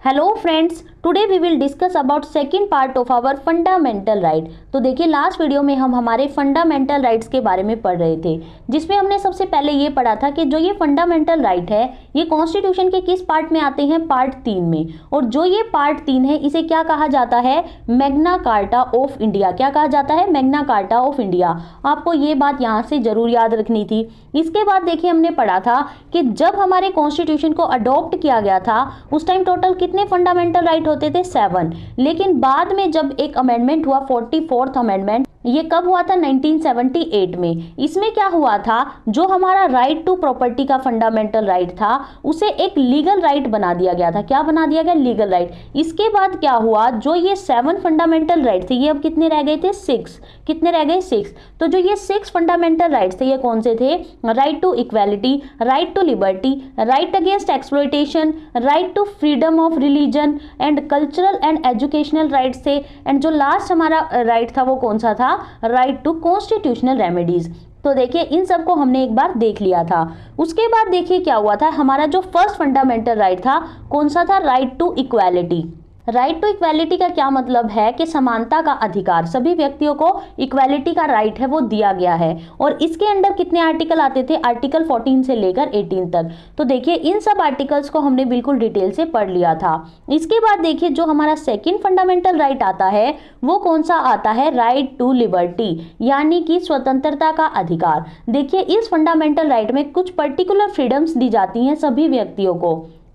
Hello friends, today we will discuss about second part of our fundamental right. तो देखिए, last video में हम हमारे फंडामेंटल राइट्स के बारे में पढ़ रहे थे, जिसमें हमने सबसे पहले ये पढ़ा था कि जो ये फंडामेंटल राइट है ये कॉन्स्टिट्यूशन के किस पार्ट में आते हैं, पार्ट 3 में। और जो ये पार्ट 3 है इसे क्या कहा जाता है, मैग्ना कार्टा ऑफ इंडिया। क्या कहा जाता है, मैग्ना कार्टा ऑफ इंडिया। आपको ये बात यहाँ से जरूर याद रखनी थी। इसके बाद देखिए, हमने पढ़ा था कि जब हमारे कॉन्स्टिट्यूशन को अडॉप्ट किया गया था उस टाइम टोटल कितने फंडामेंटल राइट होते थे, 7। लेकिन बाद में जब एक अमेंडमेंट हुआ, 44th अमेंडमेंट, ये कब हुआ था, 1978 में। इसमें क्या हुआ था, जो हमारा राइट टू प्रॉपर्टी का फंडामेंटल राइट था उसे एक लीगल राइट बना दिया गया था। क्या बना दिया गया, लीगल राइट। इसके बाद क्या हुआ, जो ये 7 फंडामेंटल राइट थे ये अब कितने रह गए थे, 6। कितने रह गए, 6। तो जो ये 6 फंडामेंटल राइट्स थे ये कौन से थे, right to equality, right to liberty, right against exploitation, right to freedom of religion and cultural and educational rights थे। एंड जो लास्ट हमारा राइट था वो कौन सा था, राइट टू कॉन्स्टिट्यूशनल रेमेडीज। तो देखिए, इन सब को हमने एक बार देख लिया था। उसके बाद देखिए क्या हुआ था, हमारा जो फर्स्ट फंडामेंटल राइट था कौन सा था, right to equality. Right to equality का क्या मतलब है कि समानता का अधिकार, सभी व्यक्तियों को इक्वालिटी का राइट है वो दिया गया है। और इसके अंडर कितने आर्टिकल आते थे, आर्टिकल 14 से लेकर 18 तक। तो देखिए, इन सब आर्टिकल्स को हमने बिल्कुल डिटेल से पढ़ लिया था। इसके बाद देखिए, जो हमारा सेकेंड फंडामेंटल राइट आता है वो कौन सा आता है, राइट टू लिबर्टी, यानी कि स्वतंत्रता का अधिकार। देखिए, इस फंडामेंटल राइट में कुछ पर्टिकुलर फ्रीडम्स दी जाती हैं सभी व्यक्तियों को,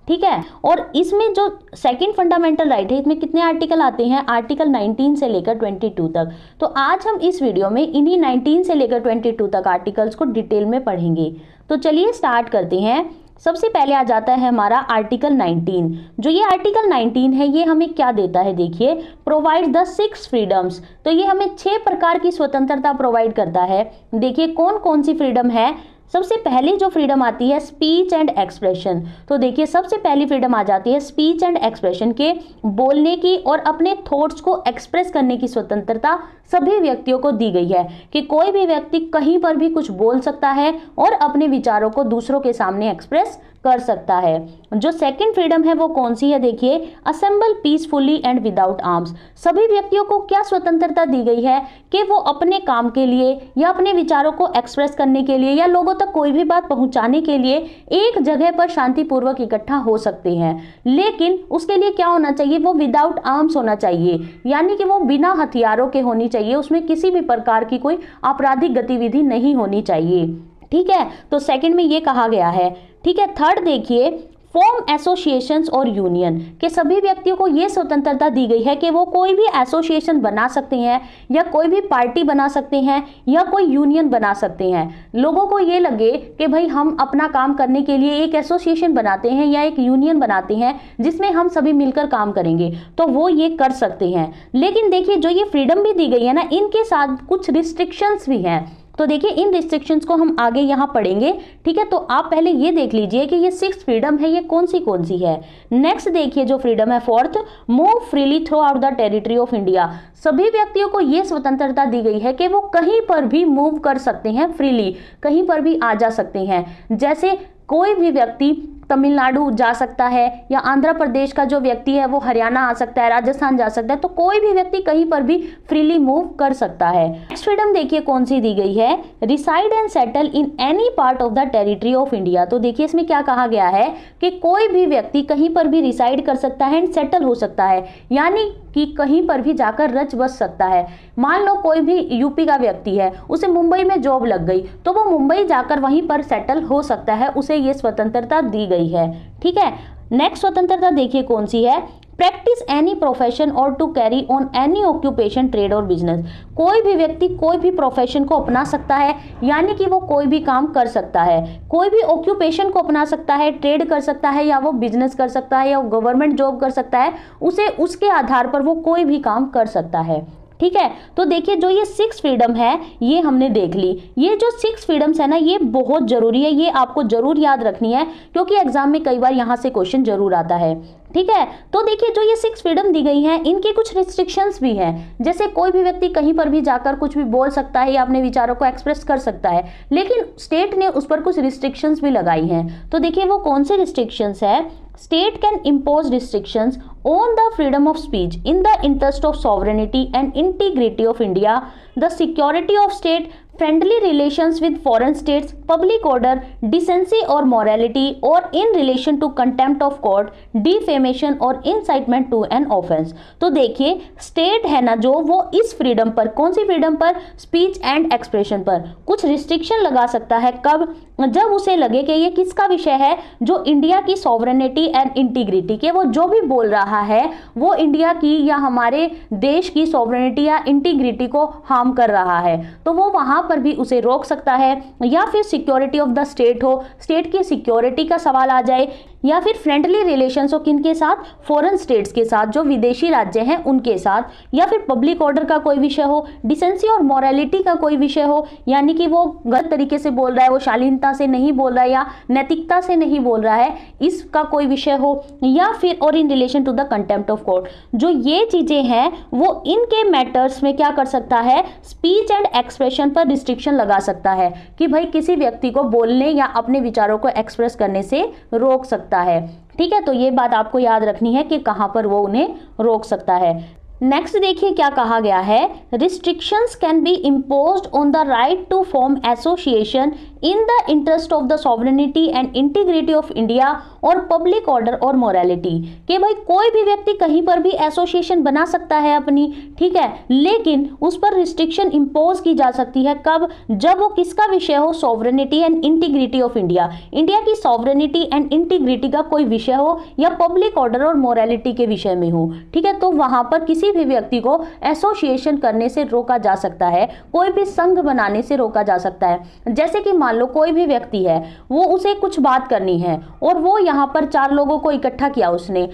ठीक है। और इसमें जो सेकंड फंडामेंटल राइट है इसमें कितने आर्टिकल आते हैं, आर्टिकल 19 से लेकर 22 तक। तो आज हम इस वीडियो में इन्हीं 19 से लेकर 22 तक आर्टिकल्स को डिटेल में पढ़ेंगे। तो चलिए स्टार्ट करते हैं। सबसे पहले आ जाता है हमारा आर्टिकल 19। जो ये आर्टिकल 19 है ये हमें क्या देता है, देखिए, प्रोवाइड द 6 फ्रीडम्स। तो ये हमें 6 प्रकार की स्वतंत्रता प्रोवाइड करता है। देखिए कौन कौन सी फ्रीडम है। सबसे पहली जो फ्रीडम आती है, स्पीच एंड एक्सप्रेशन। तो देखिए, सबसे पहली फ्रीडम आ जाती है स्पीच एंड एक्सप्रेशन के, बोलने की और अपने थॉट्स को एक्सप्रेस करने की स्वतंत्रता सभी व्यक्तियों को दी गई है कि कोई भी व्यक्ति कहीं पर भी कुछ बोल सकता है और अपने विचारों को दूसरों के सामने एक्सप्रेस कर सकता है। जो सेकंड फ्रीडम है वो कौन सी है, देखिए, assemble peacefully and without arms. सभी व्यक्तियों को क्या स्वतंत्रता दी गई है कि वो अपने काम के लिए या अपने विचारों को एक्सप्रेस करने के लिए या लोगों तक कोई भी बात पहुंचाने के लिए एक जगह पर शांतिपूर्वक इकट्ठा हो सकते हैं। लेकिन उसके लिए क्या होना चाहिए, वो विदाउट आर्म्स होना चाहिए, यानी कि वो बिना हथियारों के होनी चाहिए, उसमें किसी भी प्रकार की कोई आपराधिक गतिविधि नहीं होनी चाहिए, ठीक है। तो सेकंड में ये कहा गया है, ठीक है। थर्ड देखिए, फॉर्म एसोसिएशंस और यूनियन, के सभी व्यक्तियों को ये स्वतंत्रता दी गई है कि वो कोई भी एसोसिएशन बना सकते हैं या कोई भी पार्टी बना सकते हैं या कोई यूनियन बना सकते हैं। लोगों को ये लगे कि भाई हम अपना काम करने के लिए एक एसोसिएशन बनाते हैं या एक यूनियन बनाते हैं जिसमें हम सभी मिलकर काम करेंगे, तो वो ये कर सकते हैं। लेकिन देखिए, जो ये फ्रीडम भी दी गई है ना, इनके साथ कुछ रिस्ट्रिक्शंस भी हैं। तो देखिए, इन रिस्ट्रिक्शंस को हम आगे यहाँ पढ़ेंगे, ठीक है। तो आप पहले ये देख लीजिए कि ये 6 फ्रीडम है ये कौन सी है। नेक्स्ट देखिए, जो फ्रीडम है fourth, move freely through out the territory of India. सभी व्यक्तियों को ये स्वतंत्रता दी गई है कि वो कहीं पर भी मूव कर सकते हैं, फ्रीली कहीं पर भी आ जा सकते हैं। जैसे कोई भी व्यक्ति तमिलनाडु जा सकता है या आंध्र प्रदेश का जो व्यक्ति है वो हरियाणा आ सकता है, राजस्थान जा सकता है। तो कोई भी व्यक्ति कहीं पर भी फ्रीली मूव कर सकता है। नेक्स्ट फ्रीडम देखिए कौन सी दी गई है, reside and settle in any part of the territory of India. तो देखिए, इसमें क्या कहा गया है कि कोई भी व्यक्ति कहीं पर भी रिसाइड कर सकता है एंड सेटल हो सकता है, यानी कि कहीं पर भी जाकर रच बस सकता है। मान लो कोई भी यूपी का व्यक्ति है, उसे मुंबई में जॉब लग गई तो वो मुंबई जाकर वहीं पर सेटल हो सकता है, उसे ये स्वतंत्रता दी गई है, ठीक है। नेक्स्ट स्वतंत्रता देखिए कौन सी है, practise any profession or to carry on any occupation, trade और बिजनेस। कोई भी व्यक्ति कोई भी प्रोफेशन को अपना सकता है, यानी कि वो कोई भी काम कर सकता है, कोई भी ऑक्यूपेशन को अपना सकता है, ट्रेड कर सकता है या वो बिजनेस कर सकता है या गवर्नमेंट जॉब कर सकता है, उसे उसके आधार पर वो कोई भी काम कर सकता है, ठीक है। तो देखिए, जो ये 6 फ्रीडम है ये हमने देख ली। ये जो 6 फ्रीडम्स है ना ये बहुत जरूरी है, ये आपको जरूर याद रखनी है क्योंकि एग्जाम में कई बार यहाँ से क्वेश्चन जरूर आता है। ठीक है। तो देखिए जो ये 6 फ्रीडम दी गई हैं, इनके कुछ रिस्ट्रिक्शंस भी हैं, जैसे कोई भी व्यक्ति कहीं पर भी जाकर कुछ भी बोल सकता है या अपने विचारों को एक्सप्रेस कर सकता है, लेकिन स्टेट ने उस पर कुछ रिस्ट्रिक्शंस भी लगाई हैं। तो देखिए वो कौन सी रिस्ट्रिक्शंस है। State can impose restrictions on the freedom of speech in the interest of sovereignty and integrity of India, the security of state, friendly relations with foreign states, public order, decency or morality, or in relation to contempt of court, defamation or incitement to an offense। तो देखिए state है ना जो, वो इस freedom पर, कौन सी freedom पर, स्पीच एंड एक्सप्रेशन पर कुछ रिस्ट्रिक्शन लगा सकता है। कब? जब उसे लगे कि ये किसका विषय है, जो इंडिया की सॉवरेनिटी एंड इंटीग्रिटी के, वो जो भी बोल रहा है वो इंडिया की या हमारे देश की सॉवरेनिटी या इंटीग्रिटी को हार्म कर रहा है, तो वो वहां पर भी उसे रोक सकता है। या फिर सिक्योरिटी ऑफ द स्टेट हो, स्टेट की सिक्योरिटी का सवाल आ जाए, या फिर फ्रेंडली रिलेशंस हो किनके साथ, फॉरेन स्टेट्स के साथ, जो विदेशी राज्य हैं उनके साथ, या फिर पब्लिक ऑर्डर का कोई विषय हो, डिसेंसी और मोरालिटी का कोई विषय हो, यानी कि वो गलत तरीके से बोल रहा है, वो शालीनता से नहीं बोल रहा है या नैतिकता से नहीं बोल रहा है, इसका कोई विषय हो, या फिर और in relation to the contempt of court. जो ये चीजें हैं वो इनके मैटर्स में क्या कर सकता है, स्पीच एंड एक्सप्रेशन पर रिस्ट्रिक्शन लगा सकता है कि भाई किसी व्यक्ति को बोलने या अपने विचारों को एक्सप्रेस करने से रोक सकता है। ठीक है, तो ये बात आपको याद रखनी है कि कहां पर वो उन्हें रोक सकता है। नेक्स्ट देखिए क्या कहा गया है, restrictions can be imposed on the right to form association in the interest of the sovereignty and integrity of India or public order or morality, कि भाई कोई भी व्यक्ति कहीं पर भी एसोसिएशन बना सकता है अपनी, ठीक है, लेकिन उस पर रिस्ट्रिक्शन इम्पोज की जा सकती है। कब? जब वो किसका विषय हो, sovereignty and integrity of India, India की सॉवरेनिटी एंड इंटीग्रिटी का कोई विषय हो, या पब्लिक ऑर्डर और मोरालिटी के विषय में हो। ठीक है, तो वहां पर किसी भी व्यक्ति को एसोसिएशन करने से रोका जा सकता है, कोई भी संघ बनाने से रोका जा सकता है। जैसे कि मान लो कोई भी व्यक्ति है, वो उसे कुछ बात करनी है और वो यहाँ पर 4 लोगों को इकट्ठा किया उसने,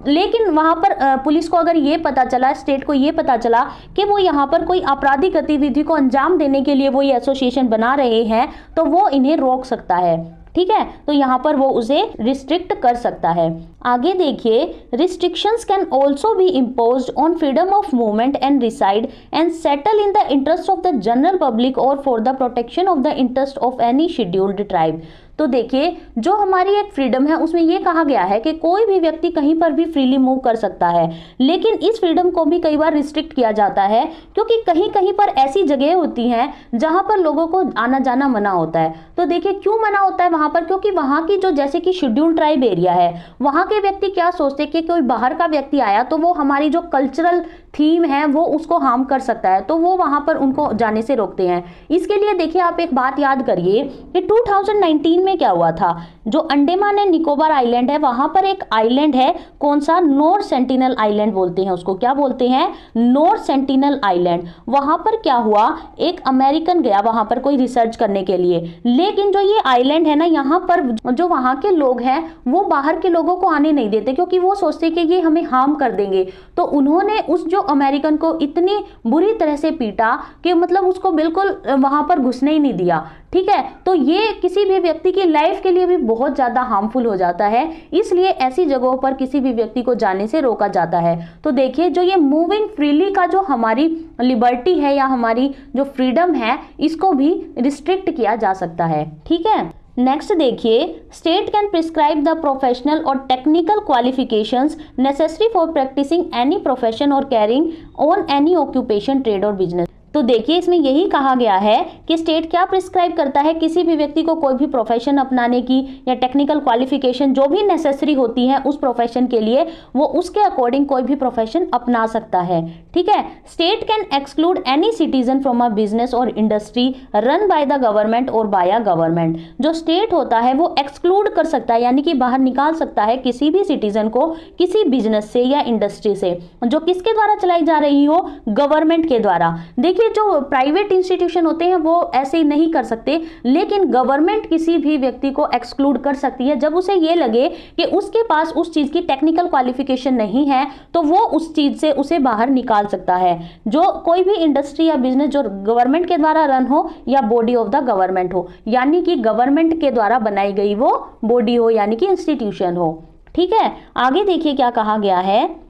लेकिन वहां पर पुलिस को अगर ये पता चला, स्टेट को ये पता चला कि वो यहाँ पर कोई आपराधिक गतिविधि को अंजाम देने के लिए वो ये एसोसिएशन बना रहे हैं, तो वो इन्हें रोक सकता है। ठीक है, तो यहाँ पर वो उसे रिस्ट्रिक्ट कर सकता है। आगे देखिए, restrictions can also be imposed on freedom of movement and reside and settle in the interest of the general public और for the protection of the interest of any scheduled tribe. तो देखिए जो हमारी एक फ्रीडम है उसमें यह कहा गया है कि कोई भी व्यक्ति कहीं पर भी फ्रीली मूव कर सकता है, लेकिन इस फ्रीडम को भी कई बार रिस्ट्रिक्ट किया जाता है, क्योंकि कहीं कहीं पर ऐसी जगह होती हैं जहां पर लोगों को आना जाना मना होता है। तो देखिए क्यों मना होता है वहां पर, क्योंकि वहां की जो जैसे कि शेड्यूल ट्राइब एरिया है, वहां के व्यक्ति क्या सोचते हैं कि कोई बाहर का व्यक्ति आया तो वो हमारी जो कल्चरल थीम है वो उसको हार्म कर सकता है, तो वो वहां पर उनको जाने से रोकते हैं। इसके लिए देखिए आप एक बात याद करिए कि 2019 में क्या हुआ था, जो अंडमान एंड निकोबार आइलैंड है वहां पर एक आइलैंड है, कौन सा, नॉर्थ सेंटिनल आइलैंड बोलते हैं उसको, क्या बोलते हैं, नॉर्थ सेंटिनल आइलैंड। वहां पर क्या हुआ, एक अमेरिकन गया वहां पर कोई रिसर्च करने के लिए, लेकिन जो ये आइलैंड है ना, यहाँ पर जो वहां के लोग हैं वो बाहर के लोगों को आने नहीं देते, क्योंकि वो सोचते कि ये हमें हार्म कर देंगे। तो उन्होंने उस जो अमेरिकन को इतनी बुरी तरह से पीटा कि मतलब उसको बिल्कुल वहां पर घुसने ही नहीं दिया। ठीक है, तो ये किसी भी व्यक्ति की लाइफ के लिए भी बहुत ज्यादा हार्मफुल हो जाता है, इसलिए ऐसी जगहों पर किसी भी व्यक्ति को जाने से रोका जाता है। तो देखिए जो ये मूविंग फ्रीली का जो हमारी लिबर्टी है या हमारी जो फ्रीडम है, इसको भी रिस्ट्रिक्ट किया जा सकता है। ठीक है, नेक्स्ट देखिए, state can prescribe the professional और technical qualifications necessary for practising any profession और carrying on any occupation, trade और बिजनेस। तो देखिए इसमें यही कहा गया है कि स्टेट क्या प्रिस्क्राइब करता है, किसी भी व्यक्ति को कोई भी प्रोफेशन अपनाने की या टेक्निकल क्वालिफिकेशन जो भी नेसेसरी होती है उस प्रोफेशन के लिए, वो उसके अकॉर्डिंग कोई भी प्रोफेशन अपना सकता है। ठीक है, state can exclude any citizen from a business और industry run by the government और बाय अ गवर्नमेंट। जो स्टेट होता है वो एक्सक्लूड कर सकता है, यानी कि बाहर निकाल सकता है किसी भी सिटीजन को किसी बिजनेस से या इंडस्ट्री से, जो किसके द्वारा चलाई जा रही हो, गवर्नमेंट के द्वारा। देखिए जो प्राइवेट इंस्टीट्यूशन होते हैं वो ऐसे ही नहीं कर सकते, लेकिन गवर्नमेंट किसी भी व्यक्ति को एक्सक्लूड कर सकती है जब उसे ये लगे कि उसके पास उस चीज की टेक्निकल क्वालिफिकेशन नहीं है, तो वो उस चीज से उसे बाहर निकाल सकता है। जो कोई भी इंडस्ट्री या बिजनेस जो गवर्नमेंट के द्वारा रन हो या बॉडी ऑफ द गवर्नमेंट हो, यानी कि गवर्नमेंट के द्वारा बनाई गई वो बॉडी हो यानी कि इंस्टीट्यूशन हो। ठीक है, आगे देखिए क्या कहा गया है।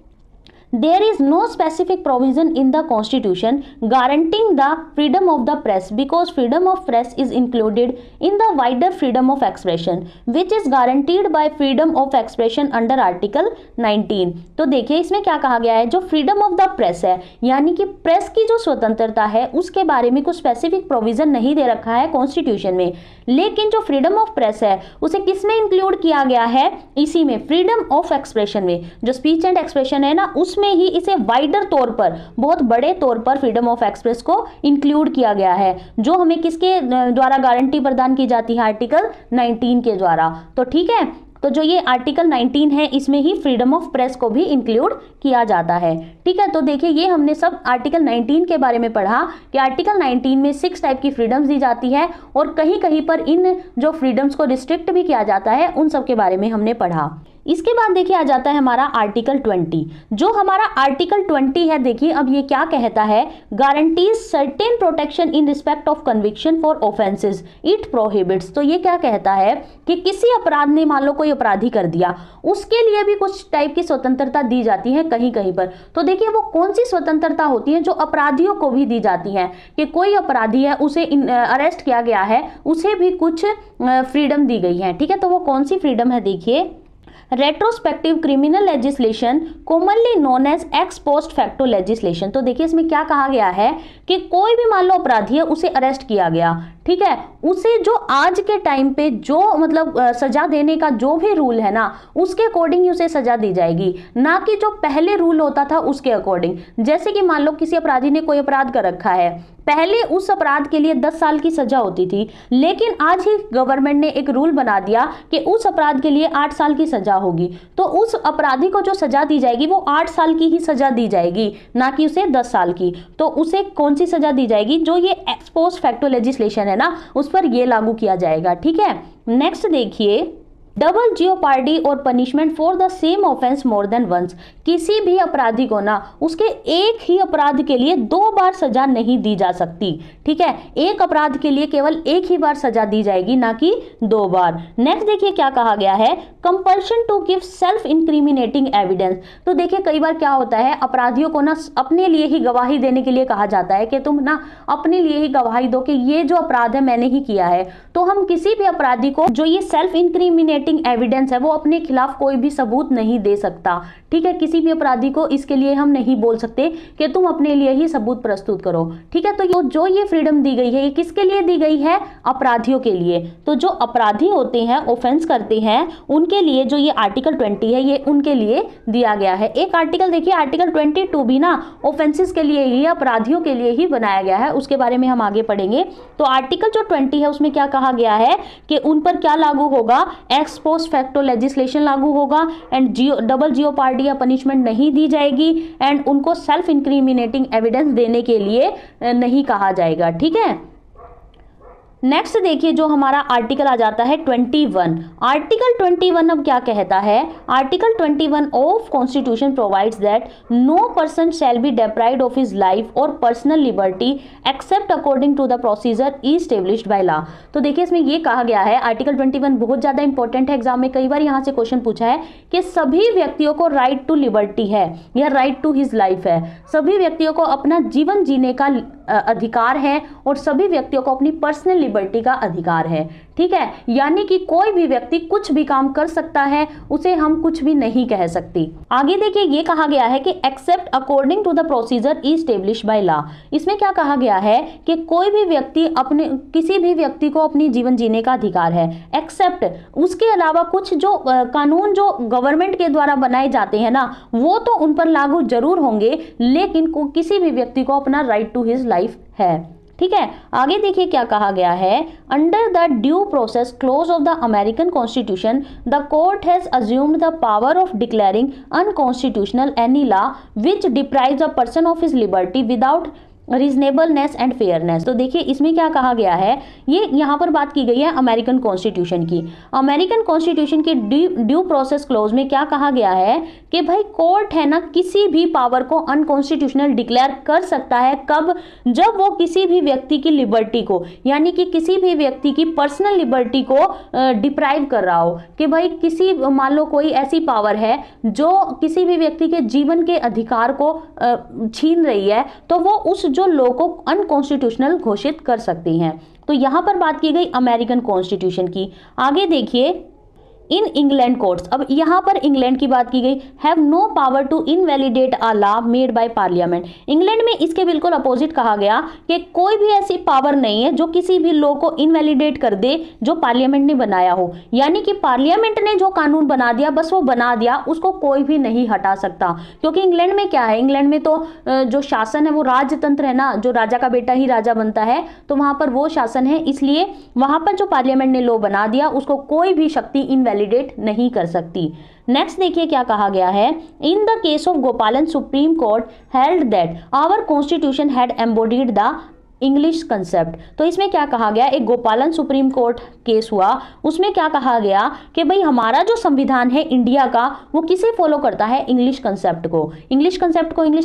There is no specific provision in the Constitution guaranteeing the freedom of the press because freedom of press is included in the wider freedom of expression which is guaranteed by freedom of expression under Article 19। तो देखिए इसमें क्या कहा गया है, जो freedom of the press है यानी कि प्रेस की जो स्वतंत्रता है उसके बारे में कुछ स्पेसिफिक प्रोविजन नहीं दे रखा है कॉन्स्टिट्यूशन में, लेकिन जो फ्रीडम ऑफ प्रेस है उसे किसमें इंक्लूड किया गया है, इसी में फ्रीडम ऑफ एक्सप्रेशन में, जो स्पीच एंड एक्सप्रेशन है ना उसमें ही इसे वाइडर तौर पर, बहुत बड़े तौर पर फ्रीडम ऑफ एक्सप्रेस को इंक्लूड किया गया है, जो हमें किसके द्वारा गारंटी प्रदान की जाती है, आर्टिकल 19 के द्वारा। तो ठीक है, तो जो ये आर्टिकल 19 है इसमें ही फ्रीडम ऑफ प्रेस को भी इंक्लूड किया जाता है। ठीक है, तो देखिए ये हमने सब आर्टिकल 19 के बारे में पढ़ा कि आर्टिकल 19 में 6 टाइप की फ्रीडम्स दी जाती है और कहीं कहीं पर इन जो फ्रीडम्स को रिस्ट्रिक्ट भी किया जाता है, उन सब के बारे में हमने पढ़ा। इसके बाद देखिए आ जाता है हमारा आर्टिकल 20। जो हमारा आर्टिकल 20 है, देखिए अब ये क्या कहता है, guarantees certain protection in respect of conviction for offences it prohibits. तो ये क्या कहता है कि किसी अपराध ने, मान लो कोई अपराधी कर दिया, उसके लिए भी कुछ टाइप की स्वतंत्रता दी जाती है कहीं कहीं पर। तो देखिए वो कौन सी स्वतंत्रता होती है, जो अपराधियों को भी दी जाती है कि कोई अपराधी है उसे अरेस्ट किया गया है, उसे भी कुछ फ्रीडम दी गई है। ठीक है, तो वो कौन सी फ्रीडम है, देखिए retrospective criminal legislation commonly known as ex post facto legislation. तो देखिए इसमें क्या कहा गया है कि कोई भी मान लो अपराधी है, उसे अरेस्ट किया गया, ठीक है, उसे जो आज के टाइम पे जो मतलब सजा देने का जो भी रूल है ना, उसके अकॉर्डिंग ही उसे सजा दी जाएगी, ना कि जो पहले रूल होता था उसके अकॉर्डिंग। जैसे कि मान लो किसी अपराधी ने कोई अपराध कर रखा है, पहले उस अपराध के लिए 10 साल की सजा होती थी, लेकिन आज ही गवर्नमेंट ने एक रूल बना दिया कि उस अपराध के लिए 8 साल की सजा होगी। तो उस अपराधी को जो सजा दी जाएगी वो 8 साल की ही सजा दी जाएगी, ना कि उसे 10 साल की। तो उसे कौन सी सजा दी जाएगी, जो ये एक्स पोस्ट फैक्टो लेजिस्लेशन है ना, उस पर ये लागू किया जाएगा। ठीक है, नेक्स्ट देखिए डबल जियोपार्डी और punishment for the same offence more than once. किसी भी अपराधी को ना उसके एक ही अपराध के लिए 2 बार सजा नहीं दी जा सकती। ठीक है, एक अपराध के लिए केवल एक ही बार सजा दी जाएगी, ना कि 2 बार। नेक्स्ट देखिए क्या कहा गया है, compulsion to give self incriminating evidence. तो देखिए कई बार क्या होता है, अपराधियों को ना अपने लिए ही गवाही देने के लिए कहा जाता है कि तुम ना अपने लिए ही गवाही दो कि ये जो अपराध है मैंने ही किया है। तो हम किसी भी अपराधी को जो ये सेल्फ इंक्रिमिनेटिंग एविडेंस है वो अपने खिलाफ कोई भी सबूत नहीं दे सकता। ठीक है, किसी भी अपराधी को इसके लिए हम नहीं बोल सकते कि तुम अपने लिए ही सबूत प्रस्तुत करो। ठीक है, तो जो ये फ्रीडम दी गई है ये किसके लिए दी गई है, अपराधियों के लिए। तो जो अपराधी होते हैं, ऑफेंस करते हैं, उनके लिए जो ये आर्टिकल 20 है ये उनके लिए दिया गया है। एक आर्टिकल देखिए आर्टिकल 22 भी ना ऑफेंसेस के लिए ही, अपराधियों के लिए ही बनाया गया है, उसके बारे में हम आगे पढ़ेंगे। तो आर्टिकल जो 20 है उसमें क्या कहा गया है कि उन पर क्या लागू होगा, एक्स पोस्ट फैक्टो लेजिस्लेशन लागू होगा एंड डबल जियोपार्डी या पनिशमेंट नहीं दी जाएगी एंड उनको सेल्फ इंक्रिमिनेटिंग एविडेंस देने के लिए नहीं कहा जाएगा। ठीक है, नेक्स्ट देखिए जो हमारा आर्टिकल आ जाता है 21। आर्टिकल 21 अब क्या कहता है, article 21 of constitution provides that no person shall be deprived of his life और personal liberty except according to the procedure established by law. तो देखिए इसमें ये कहा गया है, आर्टिकल 21 बहुत ज्यादा इंपॉर्टेंट है, एग्जाम में कई बार यहाँ से क्वेश्चन पूछा है कि सभी व्यक्तियों को राइट टू लिबर्टी है या राइट टू हिज लाइफ है, सभी व्यक्तियों को अपना जीवन जीने का अधिकार है और सभी व्यक्तियों को अपनी पर्सनल लिबर्टी का अधिकार है। ठीक है, यानी कि कोई भी व्यक्ति कुछ भी काम कर सकता है, उसे हम कुछ भी नहीं कह सकती। आगे देखिए ये कहा गया है कि except according to the procedure established by law. इसमें क्या कहा गया है कि कोई भी व्यक्ति अपने, किसी भी व्यक्ति को अपनी जीवन जीने का अधिकार है, एक्सेप्ट उसके अलावा कुछ जो कानून जो गवर्नमेंट के द्वारा बनाए जाते हैं ना, वो तो उन पर लागू जरूर होंगे, लेकिन किसी भी व्यक्ति को अपना राइट टू हिज लाइफ है। ठीक है, आगे देखिए क्या कहा गया है, under the due process close of the American constitution the court has assumed the power of declaring unconstitutional any law which deprives a person of his liberty without reasonableness and fairness. तो देखिए इसमें क्या कहा गया है, ये यहाँ पर बात की गई है अमेरिकन कॉन्स्टिट्यूशन की। अमेरिकन कॉन्स्टिट्यूशन के ड्यू प्रोसेस क्लॉज में क्या कहा गया है कि भाई कोर्ट है ना किसी भी पावर को अनकॉन्स्टिट्यूशनल डिक्लेयर कर सकता है। कब? जब वो किसी भी व्यक्ति की लिबर्टी को, यानी कि किसी भी व्यक्ति की पर्सनल लिबर्टी को डिप्राइव कर रहा हो, कि भाई किसी, मान लो कोई ऐसी पावर है जो किसी भी व्यक्ति के जीवन के अधिकार को छीन रही है, तो वो उस जो लॉ को अनकॉन्स्टिट्यूशनल घोषित कर सकती हैं। तो यहां पर बात की गई अमेरिकन कॉन्स्टिट्यूशन की। आगे देखिए इन इंग्लैंड कोर्ट्स, अब यहां पर इंग्लैंड की बात की गई, have no power to invalidate a law made by Parliament. England में इसके बिल्कुल अपोजिट कहा गया कि कोई भी ऐसी पावर नहीं है जो किसी भी लॉ को इनवैलिडेट कर दे जो पार्लियामेंट ने बनाया हो। यानी कि पार्लियामेंट ने जो कानून बना दिया, बस वो बना दिया, उसको कोई भी नहीं हटा सकता। क्योंकि इंग्लैंड में क्या है, इंग्लैंड में तो जो शासन है वो राजतंत्र है ना, जो राजा का बेटा ही राजा बनता है, तो वहां पर वो शासन है, इसलिए वहां पर जो पार्लियामेंट ने लॉ बना दिया उसको कोई भी शक्ति इनवैलिडेट नहीं कर सकती। नेक्स्ट देखिए क्या कहा गया है, in the case of Gopalan Supreme Court held that our constitution had embodied the English concept. तो इसमें क्या कहा गया, एक गोपालन सुप्रीम कोर्ट केस हुआ, उसमें क्या कहा गया कि भाई हमारा जो संविधान है इंडिया का, वो किसे फॉलो करता है, इंग्लिश कंसेप्ट को। इंग्लिश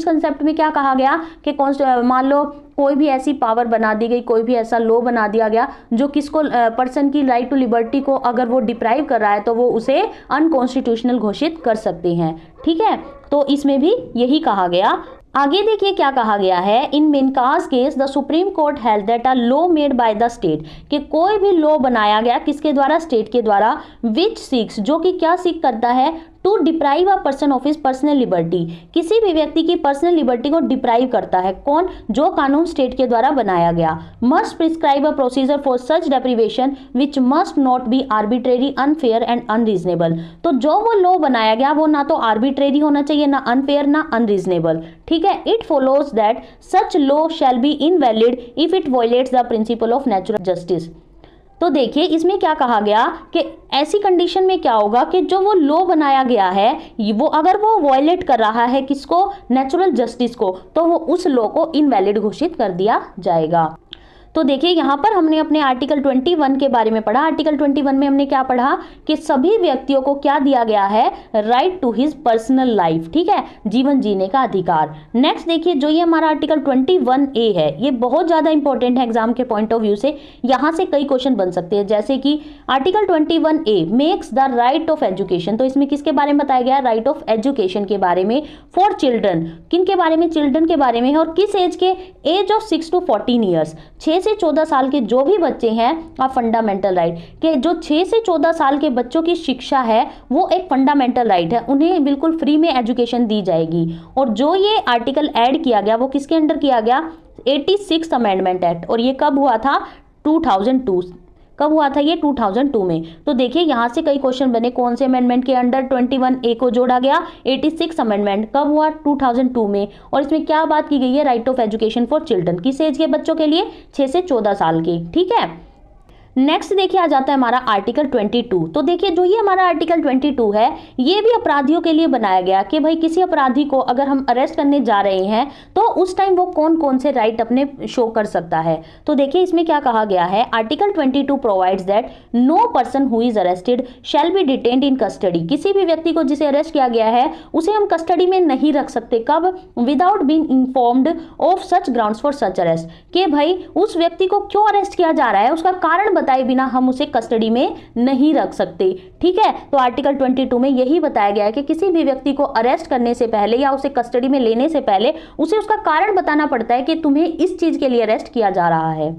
कंसेप्ट में क्या कहा गया कि मान लो कोई भी ऐसी पावर बना दी गई, कोई भी ऐसा लॉ बना दिया गया जो किसको, पर्सन की राइट टू लिबर्टी को अगर वो डिप्राइव कर रहा है तो वो उसे अनकॉन्स्टिट्यूशनल घोषित कर सकते हैं। ठीक है, तो इसमें भी यही कहा गया। आगे देखिए क्या कहा गया है, in Maneka's case the Supreme Court held that a law made by the state, कि कोई भी लॉ बनाया गया किसके द्वारा, स्टेट के द्वारा, विच सीक्स, जो कि क्या सीख करता है, to deprive a person of his personal liberty, किसी भी व्यक्ति की पर्सनल लिबर्टी को डिप्राइव करता है। कौन? जो कानून स्टेट के द्वारा बनाया गया। Must prescribe a procedure for such deprivation which must not be arbitrary, unfair and unreasonable. तो जो वो लॉ बनाया गया वो ना तो आर्बिट्रेरी होना चाहिए, ना अनफेयर, ना अनरीजनेबल। ठीक है, it follows that such law shall be invalid if it violets the principle of natural justice. तो देखिए इसमें क्या कहा गया कि ऐसी कंडीशन में क्या होगा कि जो वो लॉ बनाया गया है वो अगर वो वायलेट कर रहा है किसको, नेचुरल जस्टिस को, तो वो उस लॉ को इनवैलिड घोषित कर दिया जाएगा। तो देखिए यहाँ पर हमने अपने आर्टिकल 21 के बारे में पढ़ा। आर्टिकल 21 में हमने क्या पढ़ा कि सभी व्यक्तियों को क्या दिया गया है, right to his personal life. ठीक है, जीवन जीने का अधिकार। नेक्स्ट देखिए जो ये हमारा आर्टिकल 21A है, ये बहुत ज्यादा इंपॉर्टेंट है एग्जाम के पॉइंट ऑफ व्यू से। यहाँ से कई क्वेश्चन बन सकते हैं, जैसे कि article 21A makes the right of education. तो इसमें किसके बारे में बताया गया, राइट ऑफ एजुकेशन के बारे में, फॉर चिल्ड्रन, किन के बारे में, चिल्ड्रन के बारे में, और किस एज के, एज ऑफ 6 to 14 ईयर्स, 6 से 14 साल के जो भी बच्चे हैं, आ फंडामेंटल राइट, कि जो 6 से 14 साल के बच्चों की शिक्षा है वो एक फंडामेंटल राइट है, उन्हें बिल्कुल फ्री में एजुकेशन दी जाएगी। और जो ये आर्टिकल ऐड किया गया वो किसके अंडर किया गया, 86 अमेंडमेंट एक्ट, और ये कब हुआ था, 2002। कब हुआ था ये, 2002 में। तो देखिए यहाँ से कई क्वेश्चन बने, कौन से अमेंडमेंट के अंडर 21A को जोड़ा गया, 86 अमेंडमेंट कब हुआ, 2002 में। और इसमें क्या बात की गई है, right of education for children, किस एज के बच्चों के लिए, 6 से 14 साल के। ठीक है, नेक्स्ट देखिए आ जाता है हमारा आर्टिकल 22। तो देखिए जो ये हमारा आर्टिकल 22 है ये भी अपराधियों के लिए बनाया गया कि भाई किसी अपराधी को अगर हम अरेस्ट करने जा रहे हैं तो उस टाइम वो कौन कौन से राइट अपने शो कर सकता है। तो देखिए इसमें क्या कहा गया है, article 22 provides that no person who is arrested shall be detained in custody. किसी भी व्यक्ति को जिसे अरेस्ट किया गया है उसे हम कस्टडी में नहीं रख सकते, कब, without being informed of such grounds for such arrest, कि भाई उस व्यक्ति को क्यों अरेस्ट किया जा रहा है उसका कारण बताए बिना हम उसे कस्टडी में नहीं रख सकते। ठीक है, तो आर्टिकल 22 में यही बताया गया है कि किसी भी व्यक्ति को अरेस्ट करने से पहले या उसे कस्टडी में लेने से पहले उसे उसका कारण बताना पड़ता है कि तुम्हें इस चीज के लिए अरेस्ट किया जा रहा है।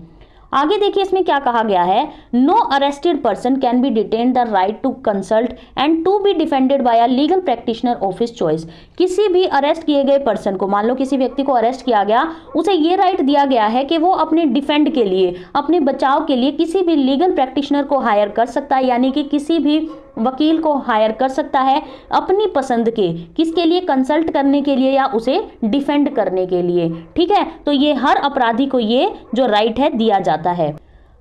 आगे देखिए इसमें क्या कहा गया है, no arrested person can be detain the right to consult and to be defended by a legal practitioner of his choice. किसी भी अरेस्ट किए गए पर्सन को, मान लो किसी व्यक्ति को अरेस्ट किया गया, उसे ये राइट दिया गया है कि वो अपने डिफेंड के लिए, अपने बचाव के लिए किसी भी लीगल प्रैक्टिशनर को हायर कर सकता है, यानी कि किसी भी वकील को हायर कर सकता है अपनी पसंद के, किसके लिए, कंसल्ट करने के लिए या उसे डिफेंड करने के लिए। ठीक है, तो ये हर अपराधी को ये जो राइट है दिया जाता है।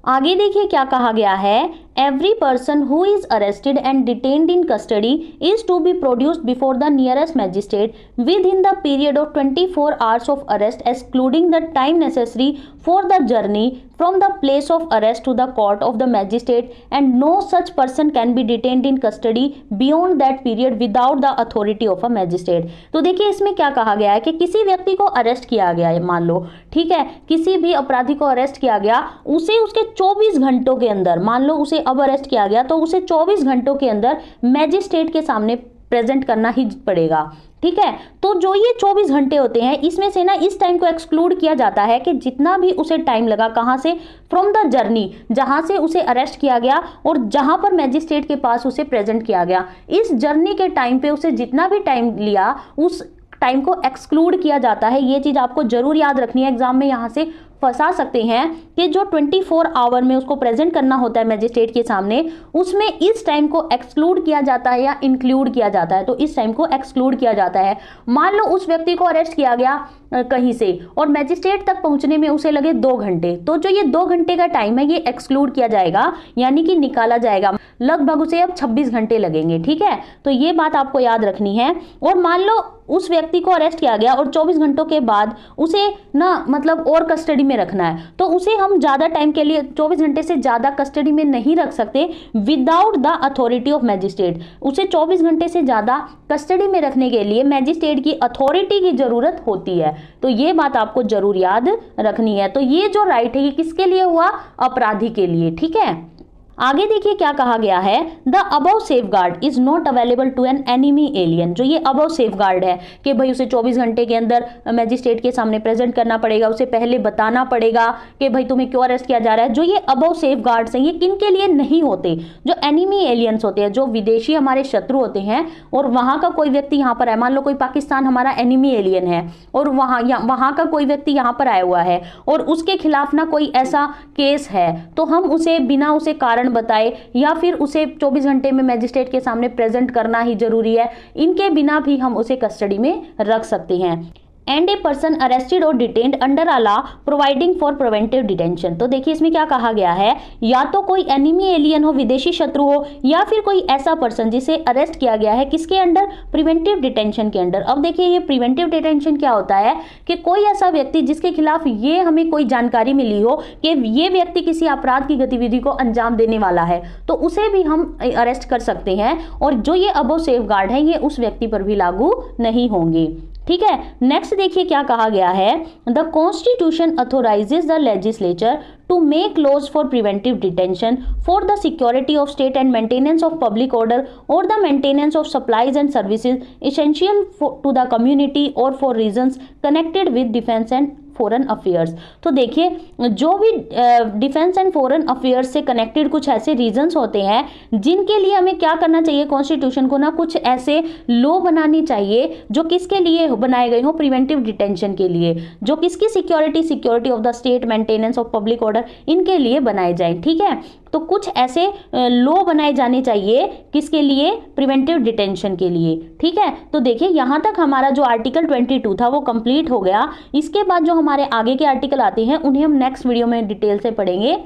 आगे देखिए क्या कहा गया है, every person who is arrested and detained in custody is to be produced before the nearest magistrate within the period of 24 hours of arrest, excluding the time necessary for the journey from the place of arrest to the court of the magistrate, and no such person can be detained in custody beyond that period without the authority of a magistrate। तो देखिए इसमें क्या कहा गया है कि किसी व्यक्ति को अरेस्ट किया गया है, मान लो, ठीक है, किसी भी अपराधी को अरेस्ट किया गया, उसे उसके 24 घंटों के अंदर, मान लो उसे अब अरेस्ट किया गया तो उसे 24 घंटों के अंदर मैजिस्ट्रेट के सामने प्रेजेंट करना ही पड़ेगा, ठीक है। तो जो ये 24 घंटे होते हैं इसमें से ना इस टाइम को एक्सक्लूड किया जाता है कि जितना भी उसे टाइम लगा, कहाँ से, फ्रॉम द जर्नी, जहां से उसे अरेस्ट किया गया और जहां पर मैजिस्ट्रेट के पास उसे प्रेजेंट किया गया, इस जर्नी के टाइम पे उसे जितना भी टाइम लिया उस टाइम को एक्सक्लूड किया जाता है। ये चीज आपको जरूर याद रखनी है, एग्जाम में यहां से फंसा सकते हैं कि जो 24 आवर में उसको प्रेजेंट करना होता है मैजिस्ट्रेट के सामने, उसमें इस टाइम को एक्सक्लूड किया जाता है या इंक्लूड किया जाता है। तो इस टाइम को एक्सक्लूड किया जाता है। मान लो उस व्यक्ति को अरेस्ट किया गया कहीं से और मैजिस्ट्रेट तक पहुंचने में उसे लगे 2 घंटे, तो जो ये 2 घंटे का टाइम है ये एक्सक्लूड किया जाएगा, यानी कि निकाला जाएगा। लगभग उसे अब 26 घंटे लगेंगे, ठीक है। तो ये बात आपको याद रखनी है। और मान लो उस व्यक्ति को अरेस्ट किया गया और 24 घंटों के बाद उसे ना मतलब और कस्टडी में रखना है, तो उसे हम ज्यादा टाइम के लिए 24 घंटे से ज्यादा कस्टडी में नहीं रख सकते without the authority of magistrate. उसे 24 घंटे से ज्यादा कस्टडी में रखने के लिए मैजिस्ट्रेट की अथॉरिटी की जरूरत होती है। तो ये बात आपको जरूर याद रखनी है। तो ये जो राइट है ये किसके लिए हुआ, अपराधी के लिए, ठीक है। आगे देखिए क्या कहा गया है, the above safeguard is not available to an enemy alien. जो ये अबव सेफगार्ड है कि भाई उसे 24 घंटे के अंदर मैजिस्ट्रेट के सामने प्रेजेंट करना पड़ेगा, उसे पहले बताना पड़ेगा कि भाई तुम्हें क्यों अरेस्ट किया जा रहा है। जो ये अबव सेफगार्ड्स हैं ये किन के लिए नहीं होते, जो एनिमी एलियंस होते हैं, जो विदेशी हमारे शत्रु होते हैं और वहां का कोई व्यक्ति यहाँ पर है, मान लो कोई पाकिस्तान हमारा एनिमी एलियन है और वहां का कोई व्यक्ति यहाँ पर आया हुआ है और उसके खिलाफ ना कोई ऐसा केस है, तो हम उसे बिना उसे कारण बताए या फिर उसे 24 घंटे में मैजिस्ट्रेट के सामने प्रेजेंट करना ही जरूरी है, इनके बिना भी हम उसे कस्टडी में रख सकते हैं। एंड ए पर्सन अरेस्टेड और detained under a law providing for preventive detention. तो देखिए इसमें क्या कहा गया है, या तो कोई एनिमी एलियन हो, विदेशी शत्रु हो, या फिर कोई ऐसा पर्सन जिसे अरेस्ट किया गया है किसके अंडर, प्रिवेंटिव डिटेंशन के अंडर। अब देखिए ये प्रिवेंटिव डिटेंशन क्या होता है कि कोई ऐसा व्यक्ति जिसके खिलाफ ये हमें कोई जानकारी मिली हो कि ये व्यक्ति किसी अपराध की गतिविधि को अंजाम देने वाला है, तो उसे भी हम अरेस्ट कर सकते हैं और जो ये अबव सेफगार्ड है ये उस व्यक्ति पर भी लागू नहीं होंगे, ठीक है। नेक्स्ट देखिए क्या कहा गया है, the constitution authorises the legislature to make laws for preventive detention for the security of state and maintenance of public order or the maintenance of supplies and services essential to the community or for reasons connected with defense and foreign affairs. तो देखिए जो भी defence and foreign affairs से connected कुछ ऐसे reasons होते हैं जिनके लिए हमें क्या करना चाहिए, कॉन्स्टिट्यूशन को ना कुछ ऐसे लॉ बनानी चाहिए जो किसके लिए बनाए गए हो, प्रिवेंटिव डिटेंशन के लिए, जो किसकी security of the state, maintenance of public order, इनके लिए बनाए जाए, ठीक है। तो कुछ ऐसे लॉ बनाए जाने चाहिए किसके लिए, प्रिवेंटिव डिटेंशन के लिए, ठीक है। तो देखिए यहां तक हमारा जो आर्टिकल 22 था वो कंप्लीट हो गया। इसके बाद जो हमारे आगे के आर्टिकल आते हैं उन्हें हम नेक्स्ट वीडियो में डिटेल से पढ़ेंगे।